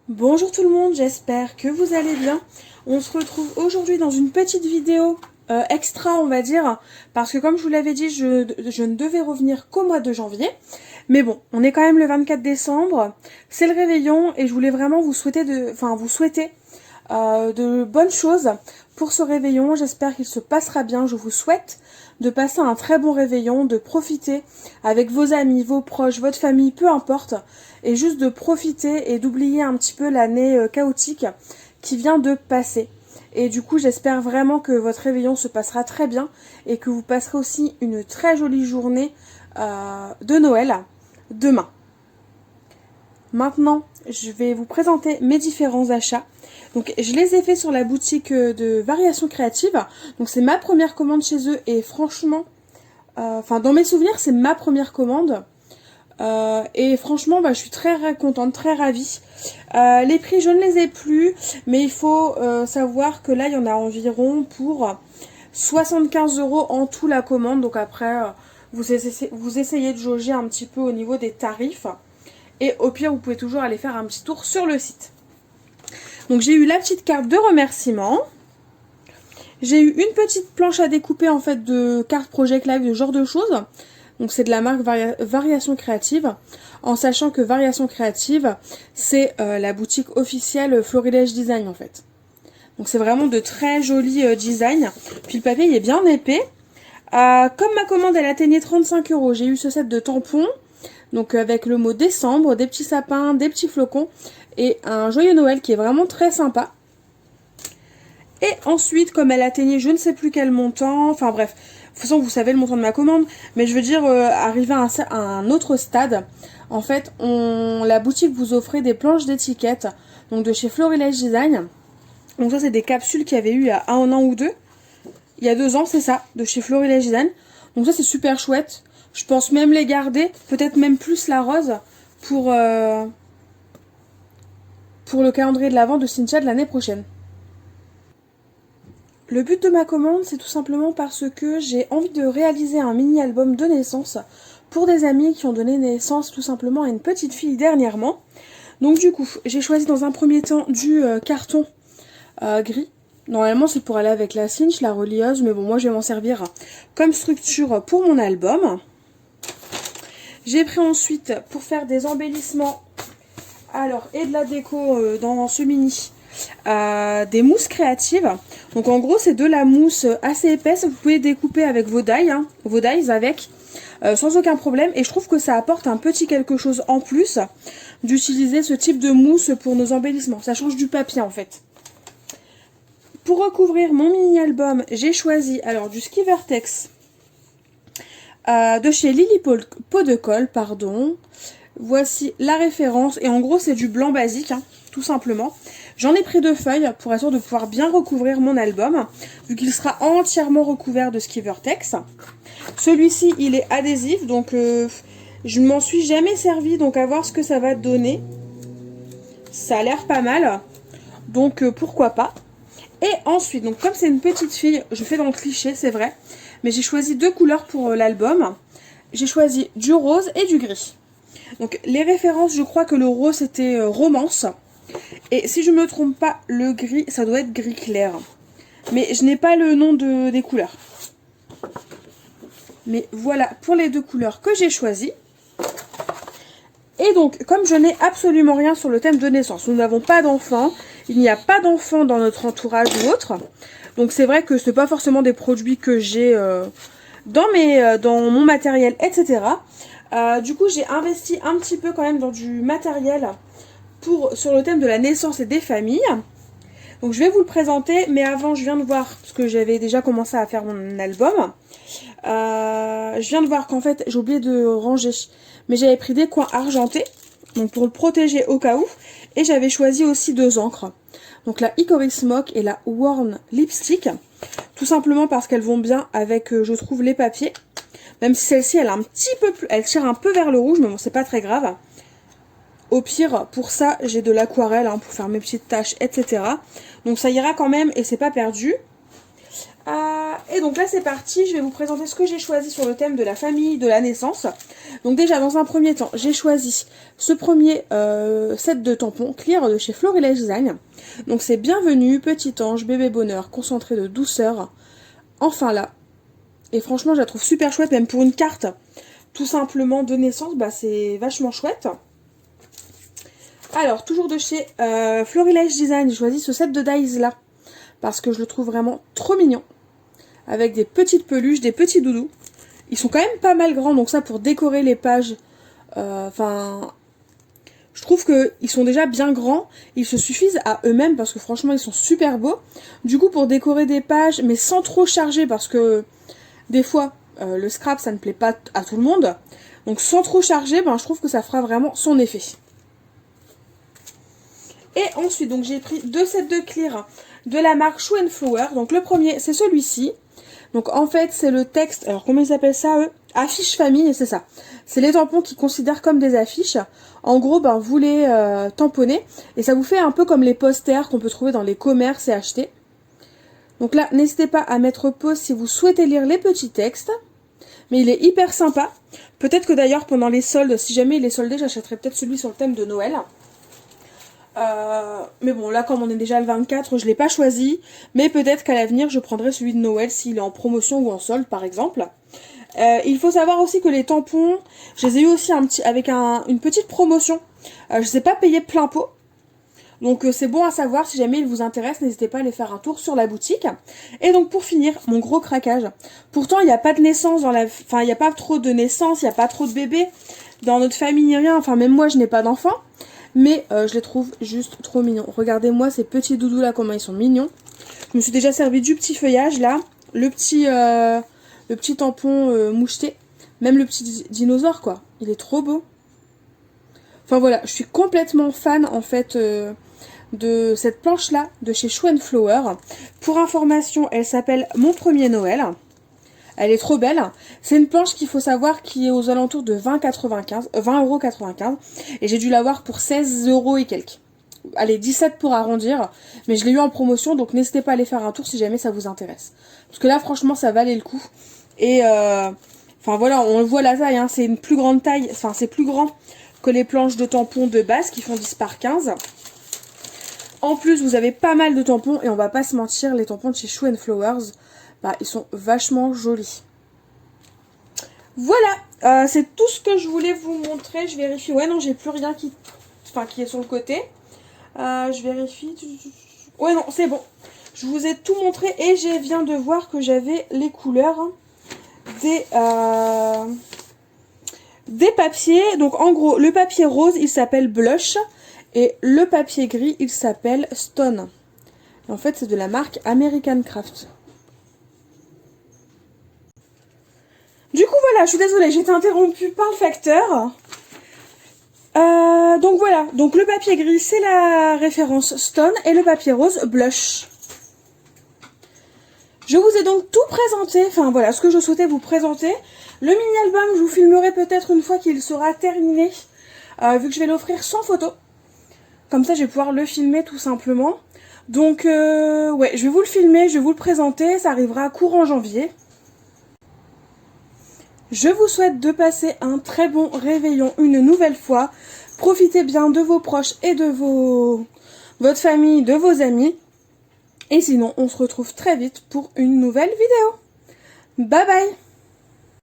Bonjour tout le monde, j'espère que vous allez bien. On se retrouve aujourd'hui dans une petite vidéo extra, on va dire, parce que comme je vous l'avais dit, je ne devais revenir qu'au mois de janvier. Mais bon, on est quand même le 24 décembre, c'est le réveillon et je voulais vraiment vous souhaiter de bonnes choses pour ce réveillon. J'espère qu'il se passera bien. Je vous souhaite de passer un très bon réveillon, de profiter avec vos amis, vos proches, votre famille, peu importe, et juste de profiter et d'oublier un petit peu l'année chaotique qui vient de passer. Et du coup, j'espère vraiment que votre réveillon se passera très bien et que vous passerez aussi une très jolie journée de Noël demain. Maintenant, je vais vous présenter mes différents achats. Donc, je les ai faits sur la boutique de Variations Créatives. Donc, c'est ma première commande chez eux et franchement, dans mes souvenirs, c'est ma première commande. Et franchement, je suis très contente, très ravie. Les prix, je ne les ai plus, mais il faut savoir que là, il y en a environ pour 75 € en tout la commande. Donc après, vous essayez de jauger un petit peu au niveau des tarifs. Et au pire, vous pouvez toujours aller faire un petit tour sur le site. Donc j'ai eu la petite carte de remerciement. J'ai eu une petite planche à découper en fait de cartes Project Live, de ce genre de choses. Donc c'est de la marque Variations Créatives. En sachant que Variations Créatives, c'est la boutique officielle Florilège Design en fait. Donc c'est vraiment de très jolis designs. Puis le papier il est bien épais. Comme ma commande elle atteignait 35 €, j'ai eu ce set de tampons. Donc avec le mot décembre, des petits sapins, des petits flocons et un joyeux Noël qui est vraiment très sympa. Et ensuite, comme elle atteignait je ne sais plus quel montant, enfin bref, de toute façon vous savez le montant de ma commande, mais je veux dire arriver à un autre stade. En fait, la boutique vous offrait des planches d'étiquettes, donc de chez Florilège Design. Donc ça c'est des capsules qu'il y avait eu il y a un an ou deux. Il y a 2 ans, c'est ça, de chez Florilège Design. Donc ça c'est super chouette. Je pense même les garder, peut-être même plus la rose, pour le calendrier de l'Avent de Cynthia de l'année prochaine. Le but de ma commande, c'est tout simplement parce que j'ai envie de réaliser un mini-album de naissance pour des amis qui ont donné naissance tout simplement à une petite fille dernièrement. Donc du coup, j'ai choisi dans un premier temps du carton gris. Normalement, c'est pour aller avec la cinch, la relieuse, mais bon, moi je vais m'en servir comme structure pour mon album. J'ai pris ensuite, pour faire des embellissements, et de la déco dans ce mini, des mousses créatives. Donc en gros, c'est de la mousse assez épaisse. Vous pouvez découper avec vos dies, sans aucun problème. Et je trouve que ça apporte un petit quelque chose en plus d'utiliser ce type de mousse pour nos embellissements. Ça change du papier en fait. Pour recouvrir mon mini-album, j'ai choisi du Ski Vertex de chez Lily Pot de Colle, pardon. Voici la référence. Et en gros, c'est du blanc basique, tout simplement. J'en ai pris 2 feuilles pour être sûr de pouvoir bien recouvrir mon album, vu qu'il sera entièrement recouvert de Ski Vertex. Celui-ci, il est adhésif, donc je ne m'en suis jamais servi, donc à voir ce que ça va donner. Ça a l'air pas mal, donc pourquoi pas. Et ensuite, donc comme c'est une petite fille, je fais dans le cliché, c'est vrai, mais j'ai choisi 2 couleurs pour l'album. J'ai choisi du rose et du gris. Donc les références, je crois que le rose c'était Romance. Et si je ne me trompe pas, le gris, ça doit être gris clair. Mais je n'ai pas le nom des couleurs. Mais voilà pour les 2 couleurs que j'ai choisies. Et donc, comme je n'ai absolument rien sur le thème de naissance, nous n'avons pas d'enfants, il n'y a pas d'enfants dans notre entourage ou autre. Donc c'est vrai que ce n'est pas forcément des produits que j'ai dans mon matériel, etc. Du coup, j'ai investi un petit peu quand même dans du matériel sur le thème de la naissance et des familles. Donc je vais vous le présenter, mais avant je viens de voir, parce que j'avais déjà commencé à faire mon album, je viens de voir qu'en fait j'ai oublié de ranger, mais j'avais pris des coins argentés, donc pour le protéger au cas où, et j'avais choisi aussi 2 encres, donc la Hickory Smoke et la Worn Lipstick, tout simplement parce qu'elles vont bien avec, je trouve, les papiers, même si celle-ci elle a un petit peu plus, elle tire un peu vers le rouge, mais bon c'est pas très grave. Au pire, pour ça, j'ai de l'aquarelle pour faire mes petites taches, etc. Donc ça ira quand même et c'est pas perdu. Et Et donc là c'est parti, je vais vous présenter ce que j'ai choisi sur le thème de la famille, de la naissance. Donc déjà dans un premier temps, j'ai choisi ce premier set de tampons clear de chez Florilège Design. Donc c'est Bienvenue, Petit Ange, Bébé Bonheur, concentré de douceur, enfin là. Et franchement je la trouve super chouette, même pour une carte tout simplement de naissance, bah c'est vachement chouette. Alors toujours de chez Florilège Design, j'ai choisi ce set de dies là, parce que je le trouve vraiment trop mignon. Avec des petites peluches, des petits doudous. Ils sont quand même pas mal grands, donc ça pour décorer les pages, je trouve qu'ils sont déjà bien grands. Ils se suffisent à eux-mêmes parce que franchement ils sont super beaux. Du coup pour décorer des pages, mais sans trop charger parce que des fois le scrap ça ne plaît pas à tout le monde. Donc sans trop charger, ben, je trouve que ça fera vraiment son effet. Et ensuite donc j'ai pris deux sets de clear de la marque Shoe & Flower. Donc le premier c'est celui-ci. Donc en fait c'est le texte, alors comment ils appellent ça eux? Affiche famille, c'est ça. C'est les tampons qu'ils considèrent comme des affiches. En gros ben vous les tamponnez et ça vous fait un peu comme les posters qu'on peut trouver dans les commerces et acheter. Donc là n'hésitez pas à mettre pause si vous souhaitez lire les petits textes. Mais il est hyper sympa. Peut-être que d'ailleurs pendant les soldes, si jamais il est soldé, j'achèterai peut-être celui sur le thème de Noël. Mais bon, là, comme on est déjà le 24, je ne l'ai pas choisi. Mais peut-être qu'à l'avenir, je prendrai celui de Noël s'il est en promotion ou en solde, par exemple. Il faut savoir aussi que les tampons, je les ai eu aussi avec une petite promotion. Je ne les ai pas payés plein pot. Donc c'est bon à savoir, si jamais il vous intéresse, n'hésitez pas à aller faire un tour sur la boutique. Et donc pour finir, mon gros craquage. Pourtant, il n'y a pas de naissance dans la... Enfin, il n'y a pas trop de naissance, il n'y a pas trop de bébés dans notre famille ni rien. Enfin, même moi, je n'ai pas d'enfant. Mais je les trouve juste trop mignons. Regardez-moi ces petits doudous là, comment ils sont mignons. Je me suis déjà servi du petit feuillage là. Le petit tampon moucheté. Même le petit dinosaure quoi. Il est trop beau. Enfin voilà, je suis complètement fan en fait de cette planche là de chez Shoe & Flower. Pour information, elle s'appelle Mon Premier Noël. Elle est trop belle. C'est une planche qu'il faut savoir qui est aux alentours de 20,95 €. Et j'ai dû l'avoir pour 16 € et quelques. Allez, 17 pour arrondir. Mais je l'ai eu en promotion, donc n'hésitez pas à aller faire un tour si jamais ça vous intéresse. Parce que là, franchement, ça valait le coup. Et, enfin voilà, on le voit la taille, hein, c'est une plus grande taille. Enfin, c'est plus grand que les planches de tampons de base qui font 10 par 15. En plus, vous avez pas mal de tampons. Et on va pas se mentir, les tampons de chez Shoe & Flowers... Bah, ils sont vachement jolis. Voilà, c'est tout ce que je voulais vous montrer. Je vérifie. Ouais, non, j'ai plus rien qui est sur le côté. Je vérifie. Ouais, non, c'est bon. Je vous ai tout montré et je viens de voir que j'avais les couleurs des papiers. Donc, en gros, le papier rose, il s'appelle Blush. Et le papier gris, il s'appelle Stone. Et en fait, c'est de la marque American Craft. Du coup voilà, je suis désolée, j'ai été interrompue par le facteur. Donc voilà, donc le papier gris c'est la référence Stone et le papier rose Blush. Je vous ai donc tout présenté, enfin voilà ce que je souhaitais vous présenter. Le mini-album je vous filmerai peut-être une fois qu'il sera terminé, vu que je vais l'offrir sans photo. Comme ça je vais pouvoir le filmer tout simplement. Donc ouais, je vais vous le filmer, je vais vous le présenter, ça arrivera courant janvier. Je vous souhaite de passer un très bon réveillon une nouvelle fois. Profitez bien de vos proches et de votre famille, de vos amis. Et sinon, on se retrouve très vite pour une nouvelle vidéo. Bye bye!